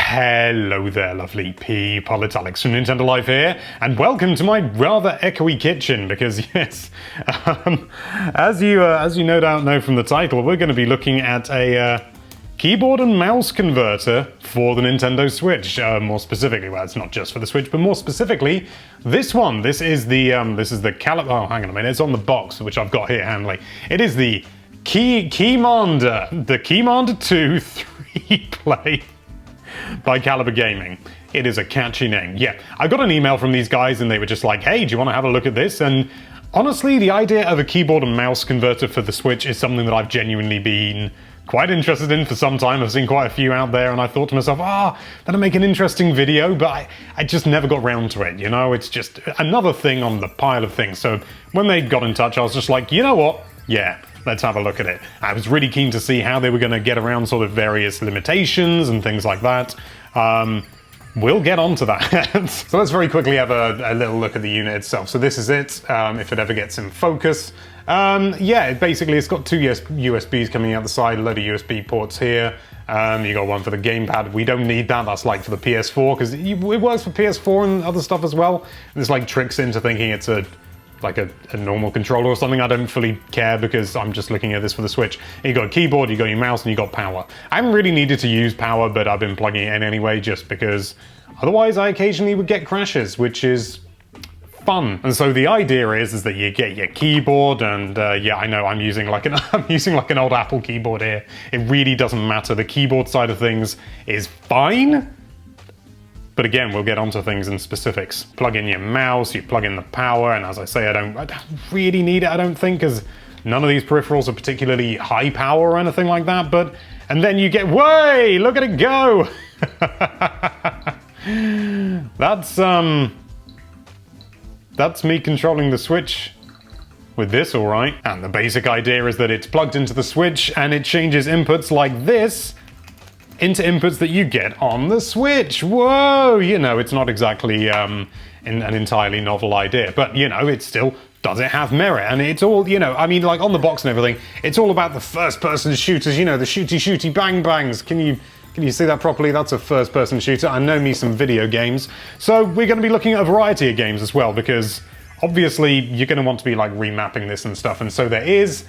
Hello there, lovely people. It's Alex from Nintendo Live here, and welcome to my rather echoey kitchen. Because yes, as you no doubt know from the title, we're going to be looking at a keyboard and mouse converter for the Nintendo Switch. More specifically, well, it's not just for the Switch, but more specifically, this one. This is the Caliber. Oh, hang on a minute. It's on the box, which I've got here handy. It is the Keymander, the Keymander 2 3-play. By Caliber Gaming. It is a catchy name. Yeah, I got an email from these guys and they were just like, hey, do you want to have a look at this? And honestly, the idea of a keyboard and mouse converter for the Switch is something that I've genuinely been quite interested in for some time. I've seen quite a few out there and I thought to myself, that'll make an interesting video, but I just never got round to it, you know? It's just another thing on the pile of things. So when they got in touch, I was just like, you know what? Yeah, let's have a look at it. I was really keen to see how they were going to get around sort of various limitations and things like that. We'll get onto that. So let's very quickly have a little look at the unit itself. So this is it, if it ever gets in focus. Yeah, it's got two USBs coming out the side, a load of USB ports here. You got one for the gamepad. We don't need that. That's like for the PS4, because it works for PS4 and other stuff as well. There's like tricks into thinking it's a normal controller or something. I don't fully care because I'm just looking at this for the Switch. You got a keyboard, you got your mouse, and you got power. I haven't really needed to use power, but I've been plugging it in anyway, just because otherwise I occasionally would get crashes, which is fun. And so the idea is that you get your keyboard, and yeah, I know I'm using like an old Apple keyboard here. It really doesn't matter. The keyboard side of things is fine. But again, we'll get onto things in specifics. Plug in your mouse, you plug in the power, and as I say, I don't really need it, I don't think, because none of these peripherals are particularly high power or anything like that, and then you get, way, look at it go! That's me controlling the Switch with this, all right. And the basic idea is that it's plugged into the Switch, and it changes inputs like this into inputs that you get on the Switch. Whoa! You know, it's not exactly an entirely novel idea, but, you know, it still does it have merit. And it's all, you know, I mean, like on the box and everything, it's all about the first-person shooters, you know, the shooty bang-bangs. Can you see that properly? That's a first-person shooter. I know me some video games. So we're going to be looking at a variety of games as well, because obviously you're going to want to be, like, remapping this and stuff. And so there is...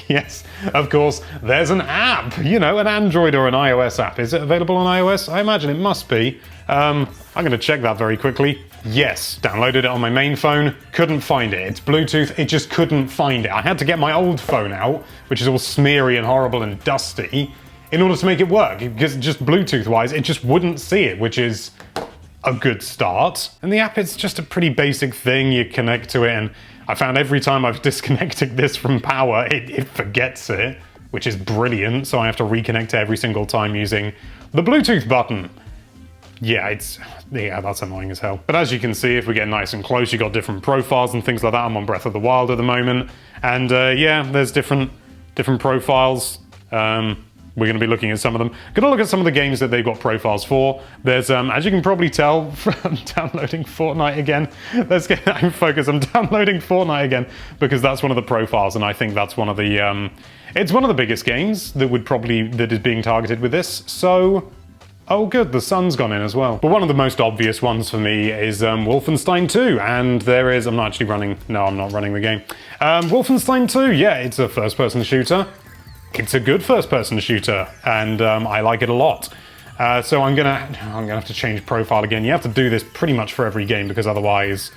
Yes, of course, there's an app, you know, an Android or an iOS app. Is it available on iOS? I imagine it must be. I'm going to check that very quickly. Yes, downloaded it on my main phone, couldn't find it. It's Bluetooth, it just couldn't find it. I had to get my old phone out, which is all smeary and horrible and dusty, in order to make it work, because just Bluetooth-wise, it just wouldn't see it, which is a good start. And the app is just a pretty basic thing. You connect to it, and I found every time I've disconnected this from power, it forgets it, which is brilliant, so I have to reconnect every single time using the Bluetooth button. Yeah, that's annoying as hell. But as you can see, if we get nice and close, you got different profiles and things like that. I'm on Breath of the Wild at the moment, and yeah, there's different profiles. We're going to be looking at some of them. Going to look at some of the games that they've got profiles for. There's, as you can probably tell from downloading Fortnite again, let's get in focus. I'm downloading Fortnite again because that's one of the profiles, and I think that's one of the, it's one of the biggest games that is being targeted with this. So, oh good, the sun's gone in as well. But one of the most obvious ones for me is Wolfenstein 2, and there is, I'm not running the game. Wolfenstein 2, yeah, it's a first-person shooter. It's a good first-person shooter, and I like it a lot. So I'm gonna have to change profile again. You have to do this pretty much for every game, because otherwise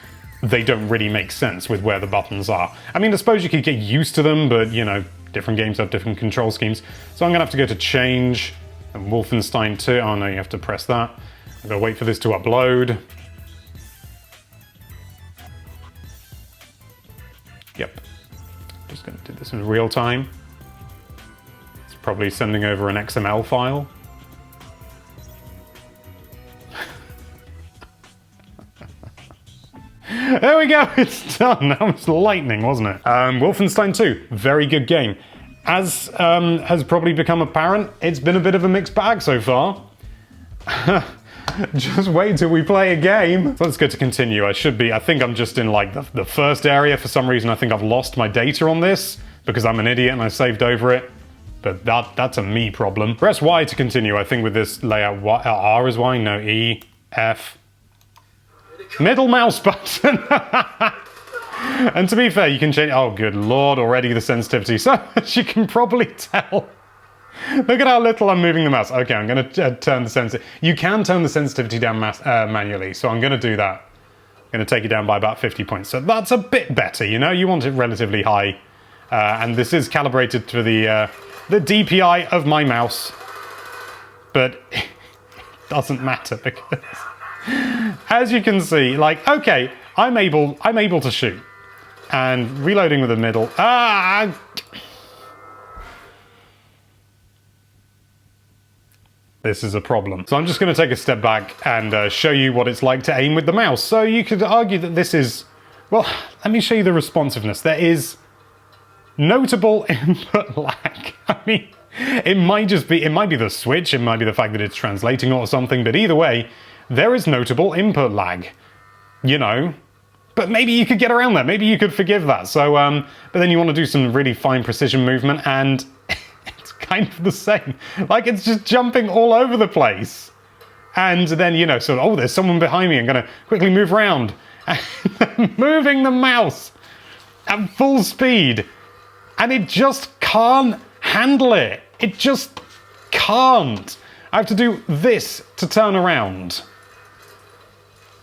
they don't really make sense with where the buttons are. I mean, I suppose you could get used to them, but, you know, different games have different control schemes. So I'm gonna have to go to change, and Wolfenstein 2, oh no, you have to press that. I'm gonna wait for this to upload. Yep, just gonna do this in real time. Probably sending over an XML file. There we go, it's done. That was lightning, wasn't it? Wolfenstein 2, very good game. As has probably become apparent, it's been a bit of a mixed bag so far. Just wait till we play a game. So let's go to continue. I think I'm just in like the first area. For some reason, I think I've lost my data on this because I'm an idiot and I saved over it. but that's a me problem. Press Y to continue, I think, with this layout. R is Y? No, E, F. Middle mouse button! And to be fair, you can change... Oh, good lord, already the sensitivity. So, as you can probably tell... Look at how little I'm moving the mouse. Okay, I'm going to turn the sensitivity... You can turn the sensitivity down manually, so I'm going to do that. I'm going to take it down by about 50 points. So that's a bit better, you know? You want it relatively high. And this is calibrated to the DPI of my mouse. But it doesn't matter because... As you can see, like, okay, I'm able to shoot. And reloading with the middle. This is a problem. So I'm just going to take a step back and show you what it's like to aim with the mouse. So you could argue that this is... Well, let me show you the responsiveness. There is notable input lag. I mean, it might be the switch, it might be the fact that it's translating or something, but either way, there is notable input lag, you know, but maybe you could get around that. Maybe you could forgive that. So, but then you want to do some really fine precision movement and it's kind of the same. Like it's just jumping all over the place. And then, you know, so, oh, there's someone behind me. I'm going to quickly move around. And moving the mouse at full speed. And it just can't handle it. It just can't. I have to do this to turn around.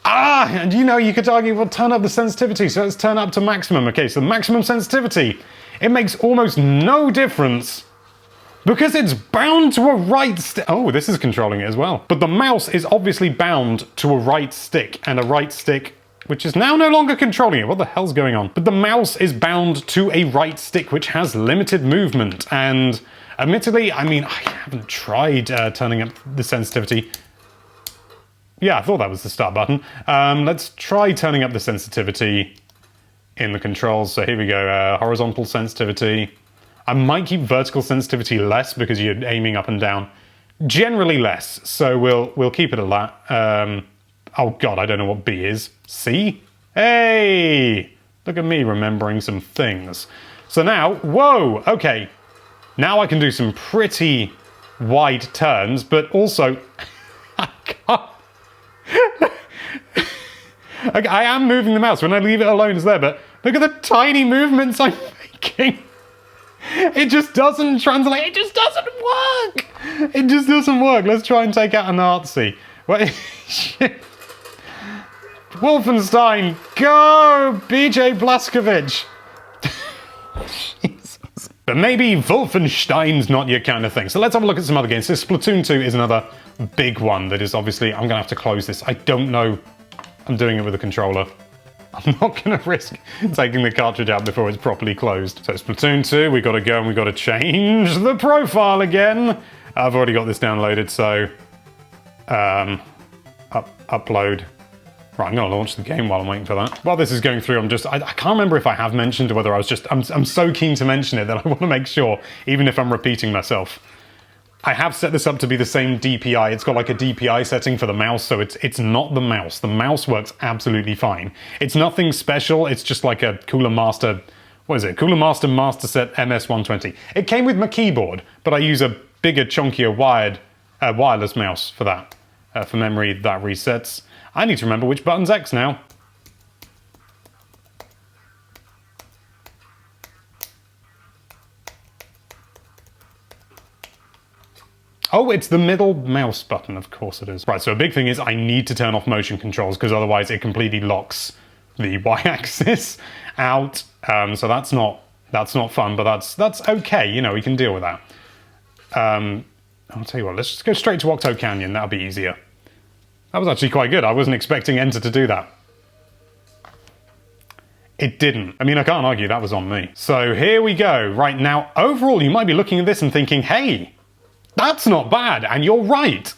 And you know, you could argue, well, turn up the sensitivity, so let's turn up to maximum. Okay, so maximum sensitivity, it makes almost no difference because it's bound to a right stick. Oh, this is controlling it as well. But the mouse is obviously bound to a right stick, and a right stick, which is now no longer controlling it. What the hell's going on? But the mouse is bound to a right stick, which has limited movement, and admittedly, I mean, I haven't tried turning up the sensitivity. Yeah, I thought that was the start button. Let's try turning up the sensitivity in the controls. So here we go, horizontal sensitivity. I might keep vertical sensitivity less because you're aiming up and down. Generally less, so we'll keep it at that. Oh god, I don't know what B is. C? Hey! Look at me remembering some things. So now, whoa, okay. Now I can do some pretty wide turns, but also I can't. Okay, I am moving the mouse. When I leave it alone, it's there, but look at the tiny movements I'm making. It just doesn't translate. It just doesn't work. It just doesn't work. Let's try and take out a Nazi. What? Wolfenstein, go! BJ Blazkowicz. Jesus. But maybe Wolfenstein's not your kind of thing. So let's have a look at some other games. So Splatoon 2 is another big one that is obviously... I'm going to have to close this. I don't know. I'm doing it with a controller. I'm not going to risk taking the cartridge out before it's properly closed. So Splatoon 2, we got to go and we got to change the profile again. I've already got this downloaded, so... upload. Right, I'm going to launch the game while I'm waiting for that. While this is going through, I can't remember if I have mentioned or whether I'm so keen to mention it that I want to make sure, even if I'm repeating myself. I have set this up to be the same DPI. It's got like a DPI setting for the mouse, so it's not the mouse. The mouse works absolutely fine. It's nothing special. It's just like a Cooler Master, what is it? Cooler Master Master Set MS120. It came with my keyboard, but I use a bigger, chunkier wireless mouse for that. For memory, that resets. I need to remember which button's X now. Oh, it's the middle mouse button, of course it is. Right, so a big thing is I need to turn off motion controls because otherwise it completely locks the y-axis out. So that's not fun, but that's okay. You know, we can deal with that. I'll tell you what, let's just go straight to Octo Canyon. That'll be easier. That was actually quite good. I wasn't expecting Enter to do that. It didn't. I mean, I can't argue that was on me. So here we go. Right now, overall, you might be looking at this and thinking, hey, that's not bad. And you're right.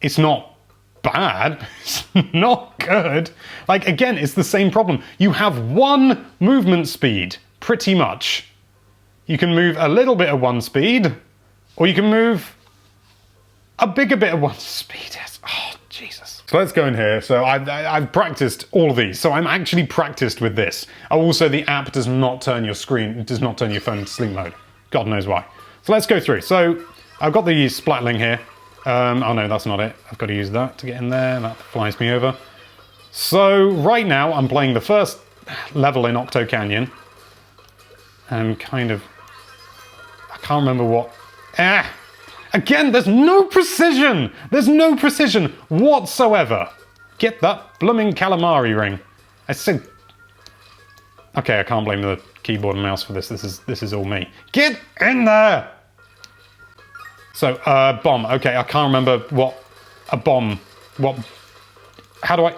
It's not bad. It's not good. Like, again, it's the same problem. You have one movement speed, pretty much. You can move a little bit at one speed, or you can move a bigger bit at one speed. Oh, Jesus. So let's go in here. So I've practiced all of these. So I'm actually practiced with this. Oh, also, the app does not turn your screen, it does not turn your phone into sleep mode. God knows why. So let's go through. So I've got the Splatling here. Oh no, that's not it. I've got to use that to get in there. That flies me over. So right now I'm playing the first level in Octo Canyon. And kind of... I can't remember what... Again, there's no precision! There's no precision whatsoever! Get that blooming calamari ring. I said... Okay, I can't blame the keyboard and mouse for this. This is all me. Get in there! So, bomb. Okay, I can't remember what a bomb... What... How do I...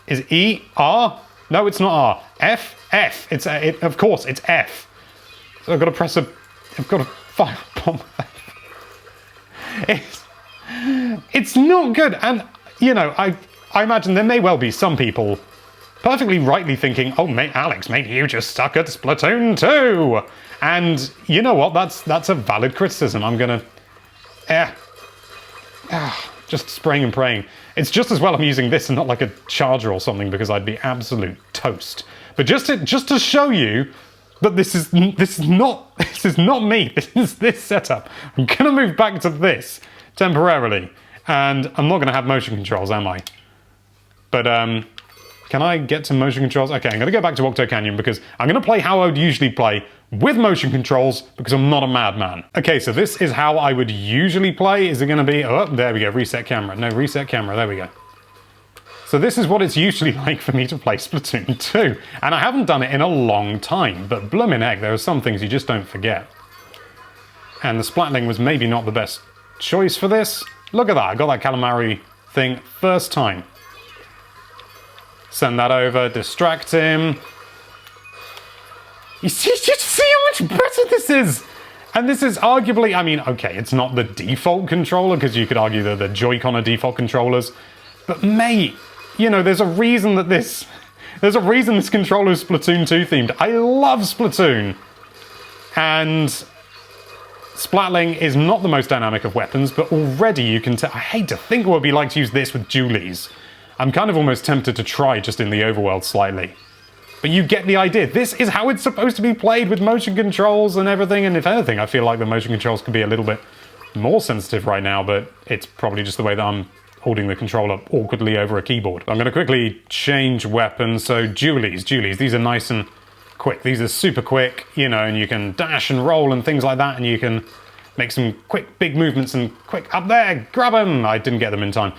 Is it E? R? No, it's not R. F? F. It's of course, it's F. So I've got to press a... I've got to fire a bomb. It's not good. And, you know, I imagine there may well be some people perfectly rightly thinking, oh, mate, Alex, maybe you just suck at Splatoon 2. And you know what? That's a valid criticism. I'm going to... just spraying and praying. It's just as well I'm using this and not like a charger or something, because I'd be absolute toast. But just to show you that this is not me. This is this setup. I'm gonna move back to this temporarily, and I'm not gonna have motion controls, am I? But can I get to motion controls? Okay, I'm gonna go back to Octo Canyon because I'm gonna play how I would usually play with motion controls because I'm not a madman. Okay, so this is how I would usually play. Is it gonna be, oh, there we go, reset camera. No, reset camera, there we go. So this is what it's usually like for me to play Splatoon 2. And I haven't done it in a long time, but bloomin' heck, there are some things you just don't forget. And the Splatling was maybe not the best choice for this. Look at that, I got that calamari thing first time. Send that over, distract him. You see how much better this is? And this is arguably, I mean, okay, it's not the default controller, because you could argue that the Joy-Con are default controllers. But mate, you know, there's a reason this controller is Splatoon 2 themed. I love Splatoon. And Splatling is not the most dynamic of weapons, but already you can tell. I hate to think what it would be like to use this with Julies. I'm kind of almost tempted to try just in the overworld slightly. But you get the idea. This is how it's supposed to be played with motion controls and everything. And if anything, I feel like the motion controls could be a little bit more sensitive right now, but it's probably just the way that I'm holding the controller awkwardly over a keyboard. I'm going to quickly change weapons. So Julies, these are nice and quick. These are super quick, you know, and you can dash and roll and things like that, and you can make some quick, big movements and quick, up there, grab them. I didn't get them in time.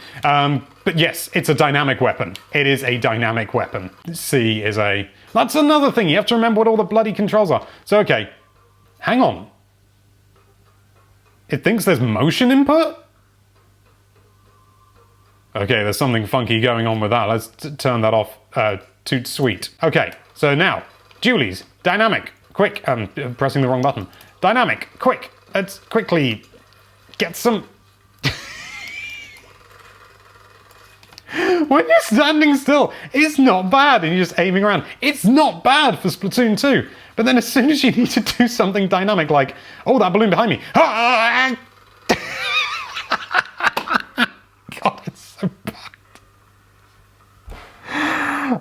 But yes, it's a dynamic weapon. It is a dynamic weapon. C is a... That's another thing. You have to remember what all the bloody controls are. So, okay, hang on. It thinks there's motion input? Okay, there's something funky going on with that. Let's turn that off. Toot sweet. Okay, so now, Julie's, dynamic, quick, pressing the wrong button. Dynamic, quick, let's quickly get some... When you're standing still, it's not bad, and you're just aiming around. It's not bad for Splatoon 2. But then as soon as you need to do something dynamic, like, oh, that balloon behind me. God, it's so bad.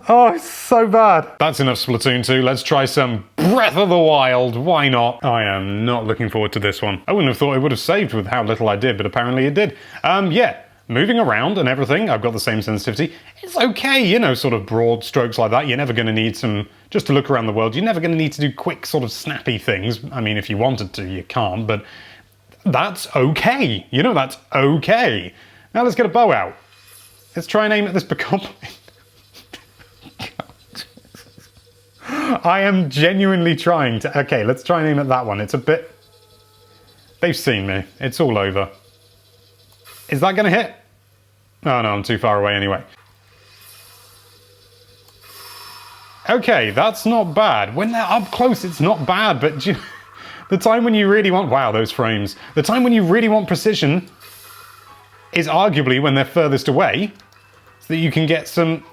Oh, it's so bad. That's enough Splatoon 2. Let's try some Breath of the Wild. Why not? I am not looking forward to this one. I wouldn't have thought it would have saved with how little I did, but apparently it did. Yeah. Moving around and everything, I've got the same sensitivity. It's okay, you know, sort of broad strokes like that. You're never going to need some, just to look around the world, you're never going to need to do quick sort of snappy things. I mean, if you wanted to, you can't, but that's okay. You know, that's okay. Now let's get a bow out. Let's try and aim at this bokoblin. I am genuinely trying to, okay, let's try and aim at that one. It's a bit, they've seen me. It's all over. Is that going to hit? Oh no, I'm too far away anyway. Okay, that's not bad. When they're up close, it's not bad, but the time when you really want... Wow, those frames. The time when you really want precision is arguably when they're furthest away, so that you can get some...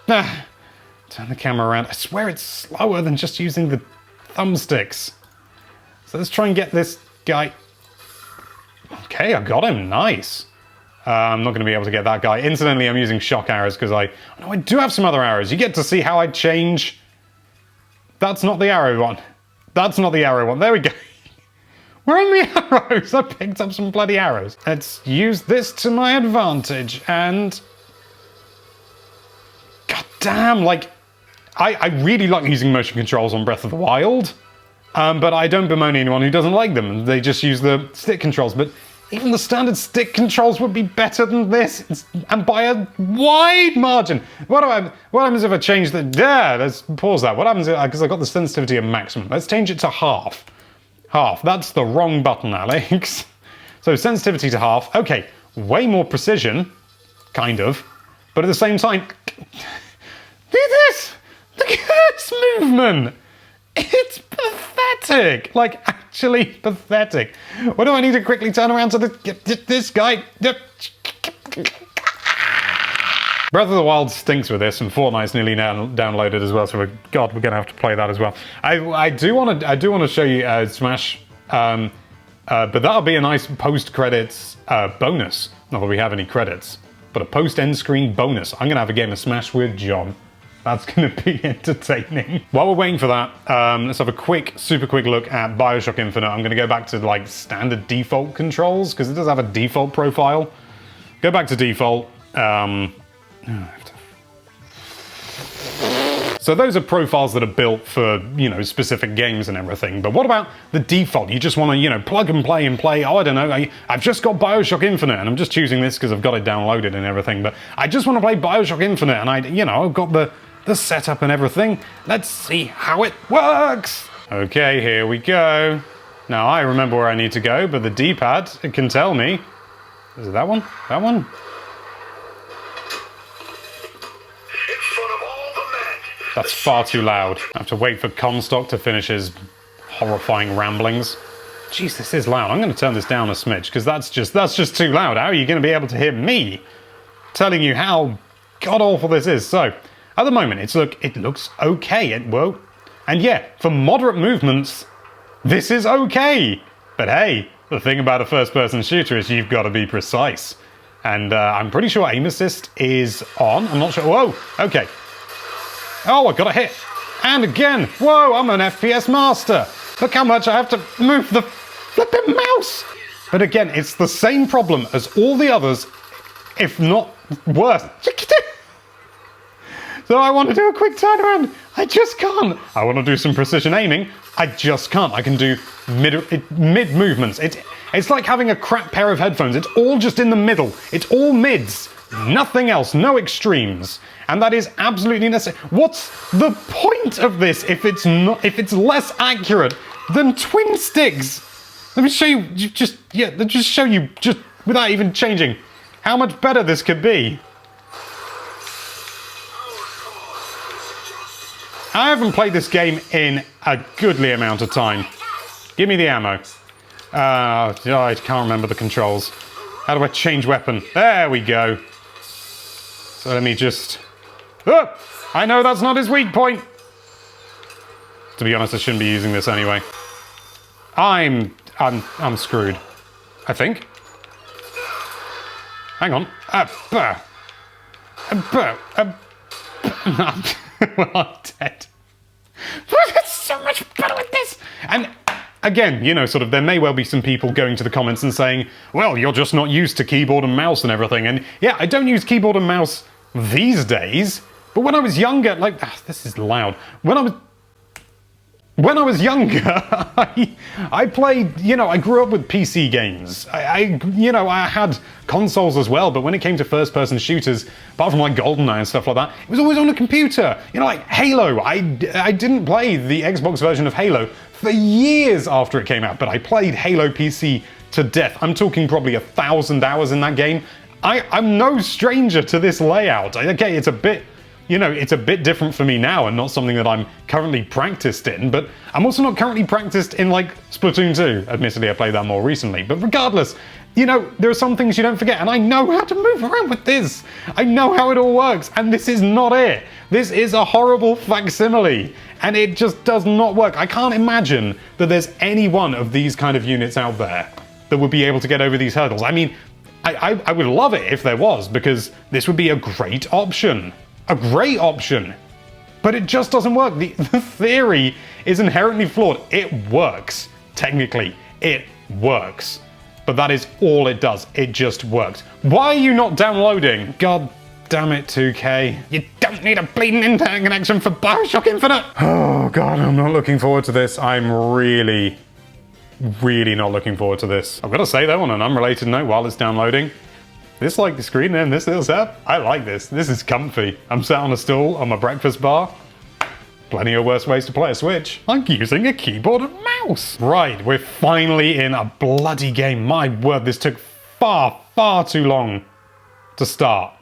Turn the camera around. I swear it's slower than just using the thumbsticks. So let's try and get this guy... Okay, I got him. Nice. I'm not going to be able to get that guy. Incidentally, I'm using shock arrows because I do have some other arrows. You get to see how I change. That's not the arrow one. That's not the arrow one. There we go. Where are the arrows? I picked up some bloody arrows. Let's use this to my advantage, and... God damn, like, I really like using motion controls on Breath of the Wild, but I don't bemoan anyone who doesn't like them. They just use the stick controls, but even the standard stick controls would be better than this, and by a wide margin. What happens if I change the... Yeah, let's pause that. What happens if... Because I got the sensitivity at maximum. Let's change it to half. Half. That's the wrong button, Alex. So sensitivity to half. Okay, way more precision, kind of. But at the same time... Look at this! Look at this movement! It's pathetic! Like, actually pathetic. What do I need to quickly turn around to this guy? Breath of the Wild stinks with this, and Fortnite's nearly now downloaded as well. So we're gonna have to play that as well. I do want to show you Smash, but that'll be a nice post-credits bonus. Not that we have any credits, but a post-end screen bonus. I'm gonna have a game of Smash with John. That's gonna be entertaining. While we're waiting for that, let's have a super quick look at BioShock Infinite. I'm gonna go back to like standard default controls because it does have a default profile. Go back to default. So those are profiles that are built for, you know, specific games and everything. But what about the default? You just want to, you know, plug and play. Oh, I don't know. I've just got BioShock Infinite, and I'm just choosing this because I've got it downloaded and everything. But I just want to play BioShock Infinite, and I've got the setup and everything. Let's see how it works. Okay, here we go. Now I remember where I need to go, but the D-pad, it can tell me. Is it that one? That one? That's far too loud. I have to wait for Comstock to finish his horrifying ramblings. Jeez, this is loud. I'm going to turn this down a smidge because that's just too loud. How are you going to be able to hear me telling you how god-awful this is? So, at the moment, it looks okay. And yeah, for moderate movements, this is okay. But hey, the thing about a first-person shooter is you've got to be precise. And I'm pretty sure aim assist is on. I'm not sure. Whoa, okay. Oh, I got a hit. And again. Whoa, I'm an FPS master. Look how much I have to move the flipping mouse. But again, it's the same problem as all the others, if not worse. So I want to do a quick turnaround. I just can't. I want to do some precision aiming. I just can't. I can do mid movements. It's like having a crap pair of headphones. It's all just in the middle. It's all mids. Nothing else. No extremes. And that is absolutely necessary. What's the point of this if it's less accurate than twin sticks? Let me show you just show you just without even changing how much better this could be. I haven't played this game in a goodly amount of time. Give me the ammo. I can't remember the controls. How do I change weapon? There we go. So let me just... Oh, I know that's not his weak point. To be honest, I shouldn't be using this anyway. I'm screwed. I think. Hang on. Well, I'm dead. But it's so much better with this. And again, you know, sort of, there may well be some people going to the comments and saying, well, you're just not used to keyboard and mouse and everything. And yeah, I don't use keyboard and mouse these days. But when I was younger, like, this is loud. When I was younger, I played, you know, I grew up with PC games. I had consoles as well, but when it came to first-person shooters, apart from like GoldenEye and stuff like that, it was always on a computer. You know, like Halo. I didn't play the Xbox version of Halo for years after it came out, but I played Halo PC to death. I'm talking probably 1,000 hours in that game. I'm no stranger to this layout. Okay, it's a bit... You know, it's a bit different for me now and not something that I'm currently practiced in, but I'm also not currently practiced in, like, Splatoon 2. Admittedly, I played that more recently, but regardless, you know, there are some things you don't forget, and I know how to move around with this. I know how it all works, and this is not it. This is a horrible facsimile, and it just does not work. I can't imagine that there's any one of these kind of units out there that would be able to get over these hurdles. I mean, I would love it if there was, because this would be a great option. A great option, but it just doesn't work. The theory is inherently flawed. It works, technically. It works. But that is all it does. It just works. Why are you not downloading? God damn it, 2K. You don't need a bleeding internet connection for BioShock Infinite. Oh God, I'm not looking forward to this. I'm really not looking forward to this. I've got to say though, on an unrelated note, while it's downloading, this like the screen there in this little setup, I like this. This is comfy. I'm sat on a stool on my breakfast bar. Plenty of worse ways to play a Switch. I'm using a keyboard and mouse. Right, we're finally in a bloody game. My word, this took far too long to start.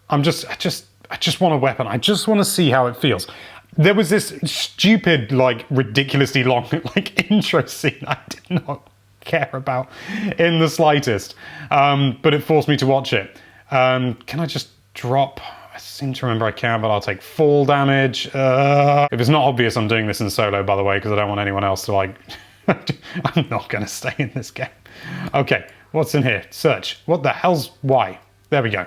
I just want a weapon. I just want to see how it feels. There was this stupid, like, ridiculously long, like, intro scene I did not care about in the slightest, but it forced me to watch it. Can I just drop? I seem to remember I can, but I'll take fall damage. If it's not obvious, I'm doing this in solo, by the way, because I don't want anyone else to, like... I'm not going to stay in this game. Okay, what's in here? Search. What the hell's... Why? There we go.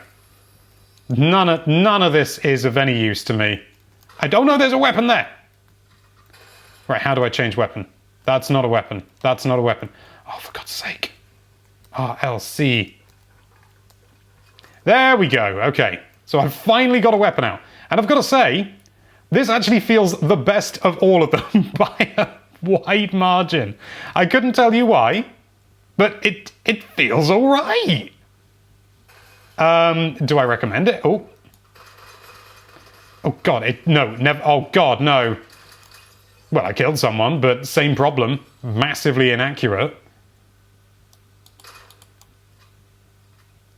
None of this is of any use to me. I don't know there's a weapon there. Right, how do I change weapon? That's not a weapon. That's not a weapon. Oh, for God's sake. RLC. There we go. Okay. So I've finally got a weapon out. And I've got to say, this actually feels the best of all of them by a wide margin. I couldn't tell you why, but it feels all right. Do I recommend it? Oh. Oh God, no, never, oh God, no. Well, I killed someone, but same problem. Massively inaccurate.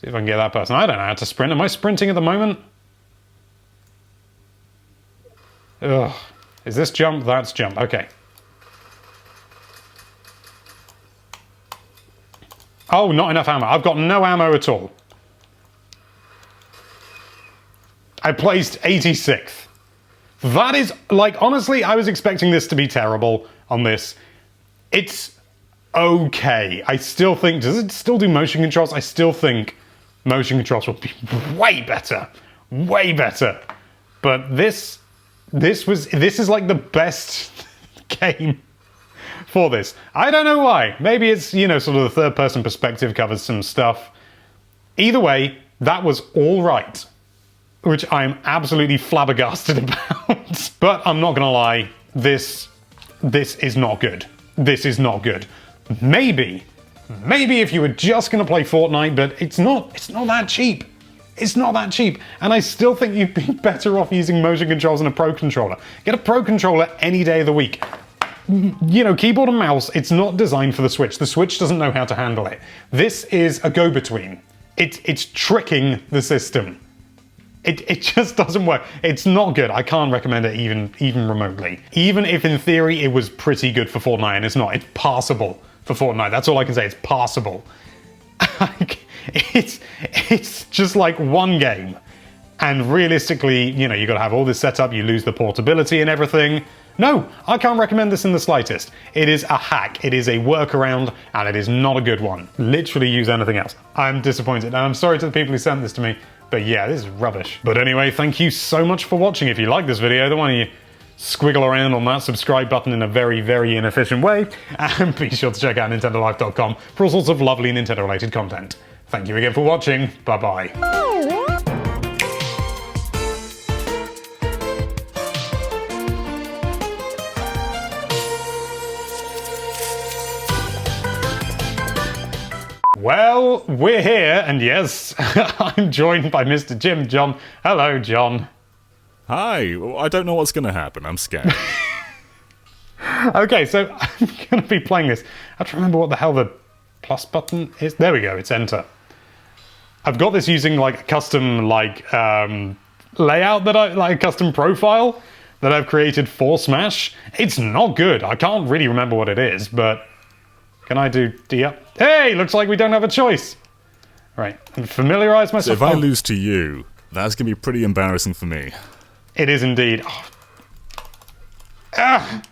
See if I can get that person. I don't know how to sprint. Am I sprinting at the moment? Ugh. Is this jump? That's jump. Okay. Oh, not enough ammo. I've got no ammo at all. I placed 86th. That is, like, honestly, I was expecting this to be terrible on this. It's okay. I still think, does it still do motion controls? I still think motion controls would be way better. Way better. But this is like the best game for this. I don't know why. Maybe it's, you know, sort of the third person perspective covers some stuff. Either way, that was all right. Which I'm absolutely flabbergasted about. But I'm not gonna lie, this is not good. This is not good. Maybe if you were just gonna play Fortnite, but it's not that cheap. It's not that cheap. And I still think you'd be better off using motion controls and a Pro Controller. Get a Pro Controller any day of the week. You know, keyboard and mouse, it's not designed for the Switch. The Switch doesn't know how to handle it. This is a go-between. It's tricking the system. It just doesn't work. It's not good. I can't recommend it even remotely. Even if in theory it was pretty good for Fortnite, and it's not. It's passable for Fortnite. That's all I can say. It's passable. It's just like one game. And realistically, you know, you gotta have all this set up, you lose the portability and everything. No, I can't recommend this in the slightest. It is a hack, it is a workaround, and it is not a good one. Literally use anything else. I'm disappointed, and I'm sorry to the people who sent this to me, but yeah, this is rubbish. But anyway, thank you so much for watching. If you like this video, then why don't you squiggle around on that subscribe button in a very inefficient way, and be sure to check out nintendolife.com for all sorts of lovely Nintendo-related content. Thank you again for watching. Bye-bye. Well, we're here, and yes, I'm joined by Mr. Jim John. Hello, John. Hi. I don't know what's going to happen. I'm scared. Okay, so I'm going to be playing this. I have to remember what the hell the plus button is. There we go, it's enter. I've got this using like a custom layout that a custom profile that I've created for Smash. It's not good. I can't really remember what it is, but can I do D up? Hey, looks like we don't have a choice. Right, and familiarize myself. So if I lose to you, that's going to be pretty embarrassing for me. It is indeed. Oh. Ah.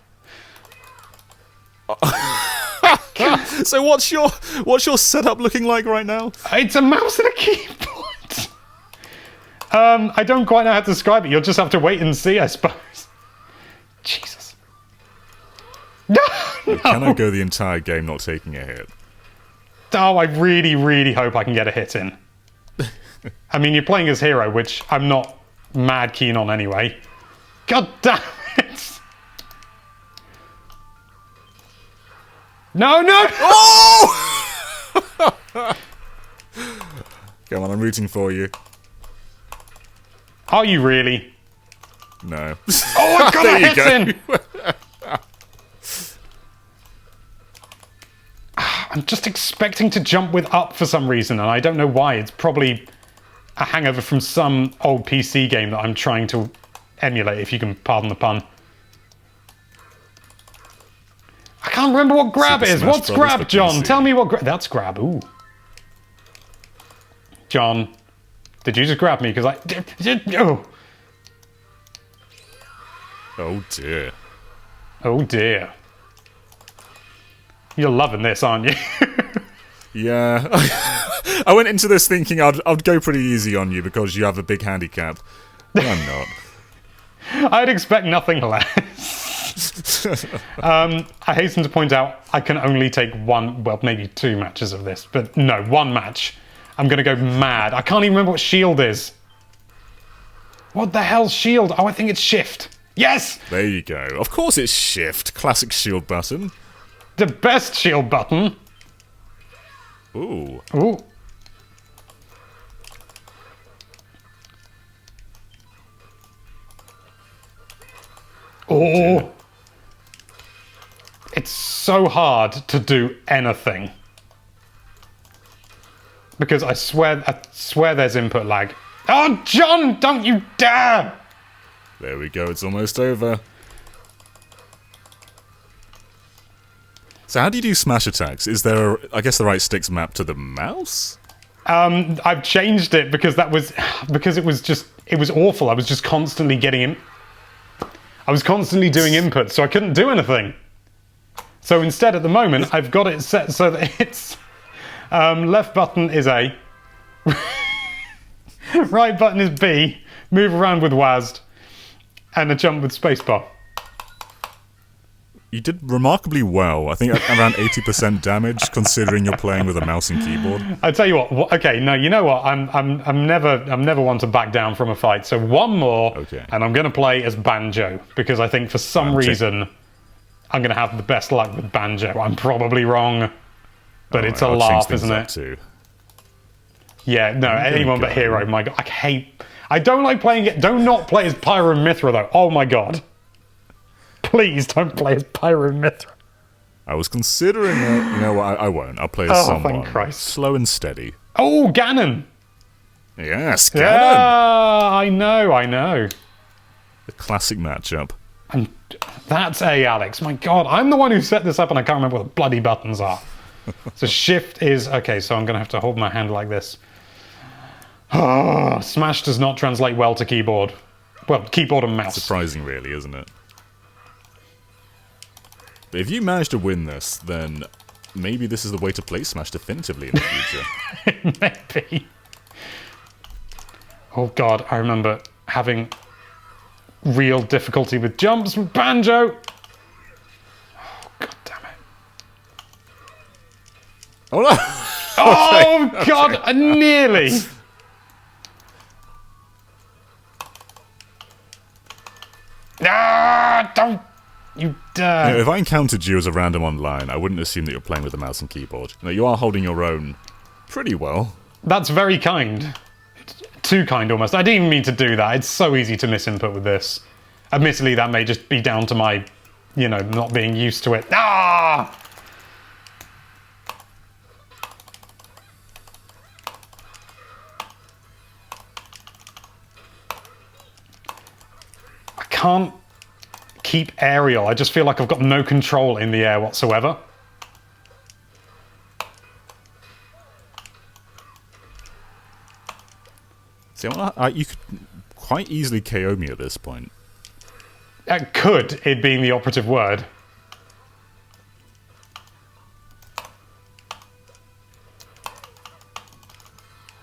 So what's your setup looking like right now? It's a mouse and a keyboard. I don't quite know how to describe it. You'll just have to wait and see, I suppose. Jesus. No. Can I go the entire game not taking a hit? Oh, I really, really hope I can get a hit in. I mean, you're playing as hero, which I'm not mad keen on anyway. God damn it! No, no! Oh! Come on, I'm rooting for you. Are you really? No. Oh, I got a hit in! I'm just expecting to jump with up for some reason, and I don't know why. It's probably a hangover from some old PC game that I'm trying to emulate, if you can pardon the pun. I can't remember what grab Super is. Smash What's Brothers grab, for John? PC. Tell me what grab... That's grab, ooh. John, did you just grab me? Because I... Oh. Oh dear. Oh dear. You're loving this, aren't you? Yeah. I went into this thinking I'd go pretty easy on you because you have a big handicap. But I'm not. I'd expect nothing less. I hasten to point out I can only take one, well, maybe 2 matches of this, but no, 1 match. I'm going to go mad. I can't even remember what shield is. What the hell's shield? Oh, I think it's shift. Yes! There you go. Of course it's shift. Classic shield button. The best shield button. Ooh. Ooh. Oh. It's so hard to do anything. Because I swear there's input lag. Oh, John, don't you dare! There we go. It's almost over. So how do you do smash attacks? Is there, I guess the right stick's mapped to the mouse? I've changed it because it was awful. I was just constantly I was constantly doing input, so I couldn't do anything. So instead, at the moment, I've got it set so that it's left button is A, right button is B, move around with WASD, and a jump with spacebar. You did remarkably well. I think around 80% damage, considering you're playing with a mouse and keyboard. I tell you what. Okay, no, you know what? I'm never one to back down from a fight. So one more, okay, and I'm going to play as Banjo because I think for some reason I'm going to have the best luck with Banjo. I'm probably wrong, but it's a laugh, isn't it? Too. Yeah, no, anyone but Hero. My God, I don't like playing it. Do not play as Pyro and Mithra though. Oh my God. Please don't play as Pyro and Mithra. I was considering it. You know what? I won't. I'll play as someone thank Christ. slow and steady. Oh, Ganon. Yes, Ganon. Yeah, I know. The classic matchup. And that's A, Alex. My God, I'm the one who set this up and I can't remember what the bloody buttons are. So shift is... Okay, so I'm going to have to hold my hand like this. Smash does not translate well to keyboard. Well, keyboard and mouse. Surprising, really, isn't it? But if you manage to win this, then maybe this is the way to play Smash definitively in the future. Maybe. Oh God, I remember having real difficulty with jumps with Banjo. Oh, God damn it. Oh no! Oh God, nearly. Don't you dare. You know, if I encountered you as a random online, I wouldn't assume that you're playing with a mouse and keyboard. You know, you are holding your own pretty well. That's very kind. Too kind, almost. I didn't even mean to do that. It's so easy to misinput with this. Admittedly, that may just be down to my, not being used to it. Ah! I can't keep aerial. I just feel like I've got no control in the air whatsoever. See, you could quite easily KO me at this point. Could, it being the operative word.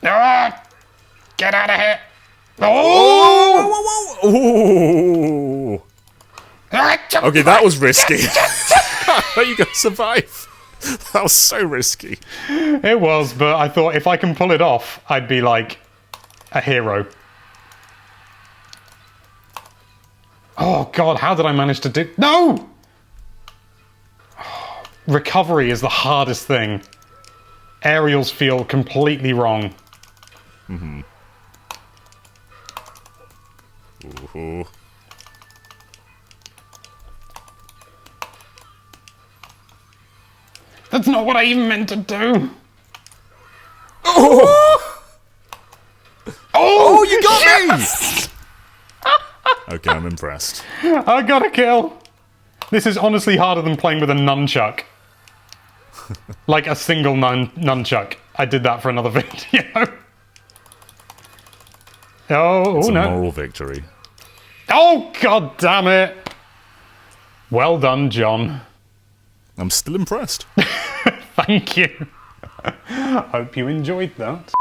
Ah! Get out of here! Oh! Whoa, whoa, whoa. Okay, that was risky. Are you gonna survive? That was so risky. It was, but I thought if I can pull it off, I'd be like a hero. Oh god, how did I manage to do... No! Recovery is the hardest thing. Aerials feel completely wrong. Mm-hmm. Ooh. That's not what I even meant to do. Oh! Oh, You got yes! me! Okay, I'm impressed. I got a kill. This is honestly harder than playing with a nunchuck. Like a single nunchuck. I did that for another video. It's a no. moral victory. Oh, god damn it. Well done, John. I'm still impressed. Thank you. Hope you enjoyed that.